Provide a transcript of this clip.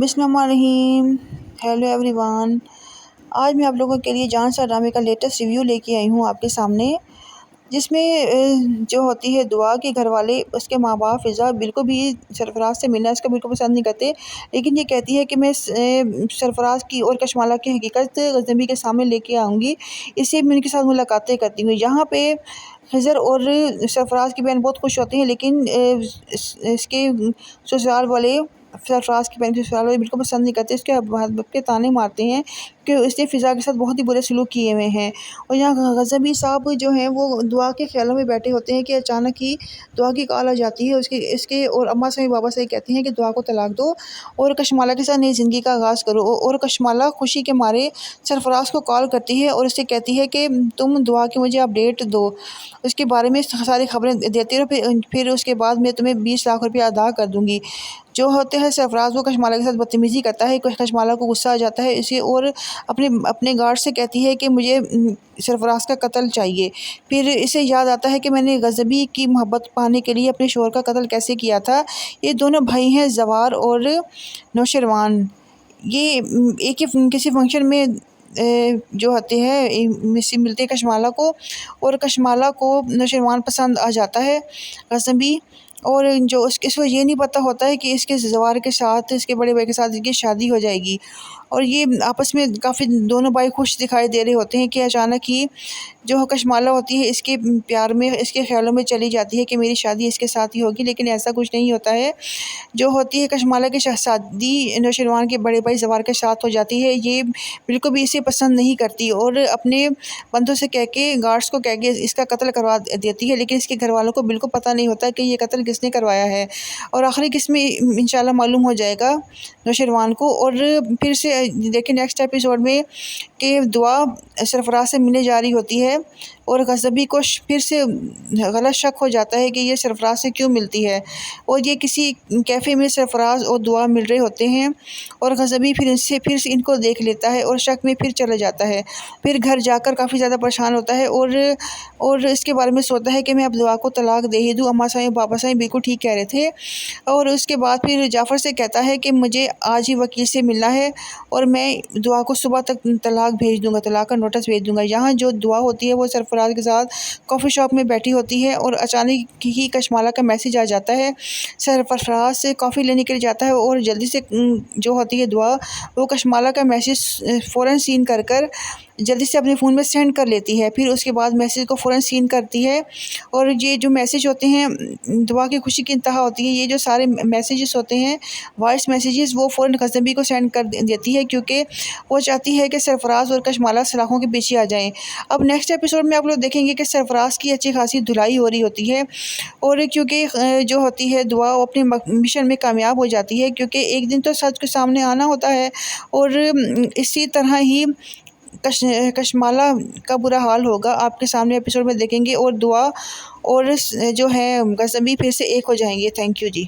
बिस्मिल्लाहिर्रहमानिर्रहीम। Hello everyone. आज मैं आप लोगों के लिए जान सा ड्रामे का लेटेस्ट रिव्यू लेके आई हूँ आपके सामने, जिसमें जो होती है दुआ के घर वाले, उसके माँ बाप फ़िज़ा बिल्कुल भी सरफराज से मिलना इसका बिल्कुल पसंद नहीं करते। लेकिन ये कहती है कि मैं सरफराज की और कशमाला की हकीकत गज़नबी के सामने लेके आऊँगी, इससे मैं उनके साथ मुलाकातें करती हूँ। यहाँ पे खिज़र और सरफराज की बहन बहुत खुश होती हैं, लेकिन इसके ससुराल वाले सरफराज की बहन के ससुराल वाले बिल्कुल पसंद नहीं करते। इसके हस्बैंड के ताने मारते हैं कि उसने फ़िज़ा के साथ बहुत ही बुरे सलूक किए हुए हैं। और यहाँ ग़ज़नबी साहब जो हैं वो दुआ के ख्यालों में बैठे होते हैं कि अचानक ही दुआ की कॉल आ जाती है इसके और अम्मा से बाबा से कहती हैं कि दुआ को तलाक दो और कशमाला के साथ नई ज़िंदगी का आगाज़ करो। और कशमाला खुशी के मारे सरफराज को कॉल करती है और उससे कहती है कि तुम दुआ की मुझे अपडेट दो, उसके बारे में सारी खबरें देते रहो, फिर उसके बाद मैं तुम्हें 20 लाख रुपया अदा कर दूँगी। जो होते हैं सरफराज वो कशमाला के साथ बदतमीज़ी करता है। कशमाला को गुस्सा आ जाता है इसे और अपने गार्ड से कहती है कि मुझे सरफराज का कत्ल चाहिए। फिर इसे याद आता है कि मैंने ग़ज़नबी की मोहब्बत पाने के लिए अपने शौहर का कत्ल कैसे किया था। ये दोनों भाई हैं, ज़वार और नौशरवान। ये एक ही किसी फंक्शन में जो होते हैं मिलते हैं कशमाला को, और कशमाला को नौशरवान पसंद आ जाता है ग़ज़नबी। और जो इसको ये नहीं पता होता है कि इसके ज़वार के साथ, इसके बड़े भाई के साथ इसकी शादी हो जाएगी। और ये आपस में काफ़ी दोनों भाई खुश दिखाई दे रहे होते हैं कि अचानक ही जो कशमाला होती है इसके प्यार में, इसके ख़्यालों में चली जाती है कि मेरी शादी इसके साथ ही होगी, लेकिन ऐसा कुछ नहीं होता है। जो होती है कशमाला की शादी नौशरवान के बड़े भाई ज़वार के साथ हो जाती है। ये बिल्कुल भी इसे पसंद नहीं करती और अपने बंदों से कह के, गार्ड्स को कह के इसका कत्ल करवा देती है, लेकिन इसके घर वालों को बिल्कुल पता नहीं होता कि ये कत्ल किसने करवाया है। और आखिरी किस्त में इंशाल्लाह मालूम हो जाएगा नौशरवान को। और फिर से देखिए नेक्स्ट एपिसोड में कि दुआ सरफराज से मिलने जा रही होती है और ग़ज़नबी को फिर से गलत शक हो जाता है कि ये सरफराज से क्यों मिलती है। और ये किसी कैफ़े में सरफराज और दुआ मिल रहे होते हैं और ग़ज़नबी फिर से इनको देख लेता है और शक में फिर चला जाता है। फिर घर जाकर काफ़ी ज़्यादा परेशान होता है और इसके बारे में सोचता है कि मैं अब दुआ को तलाक दे ही दूँ। अम्मा साईं बाबा साईं बिल्कुल ठीक कह रहे थे। और उसके बाद फिर जाफ़र से कहता है कि मुझे आज ही वकील से मिलना है और मैं दुआ को सुबह तक तलाक भेज दूँगा, तलाक का नोटिस भेज दूँगा। यहाँ जो दुआ होती है वो सरफराज के साथ कॉफ़ी शॉप में बैठी होती है और अचानक ही कशमाला का मैसेज आ जाता है। सरफराज से कॉफ़ी लेने के लिए जाता है और जल्दी से जो होती है दुआ वो कशमाला का मैसेज फ़ौरन सीन कर जल्दी से अपने फ़ोन में सेंड कर लेती है। फिर उसके बाद मैसेज को फ़ौरन सीन करती है और ये जो मैसेज होते हैं दुआ की खुशी की इंतहा होती है। ये जो सारे मैसेजेस होते हैं, वॉइस मैसेजेस, वो फ़ौरन ग़ज़नबी को सेंड कर देती है क्योंकि वो चाहती है कि सरफराज और कशमाला सलाखों के पीछे आ जाएं। अब नेक्स्ट एपिसोड में आप लोग देखेंगे कि सरफराज की अच्छी खासी धुलाई हो रही होती है और क्योंकि जो होती है दुआ वो अपने मिशन में कामयाब हो जाती है, क्योंकि एक दिन तो सच के सामने आना होता है। और इसी तरह ही कशमाला का बुरा हाल होगा, आपके सामने एपिसोड में देखेंगे। और दुआ और जो है ग़ज़नबी फिर से एक हो जाएंगे। Thank you ji.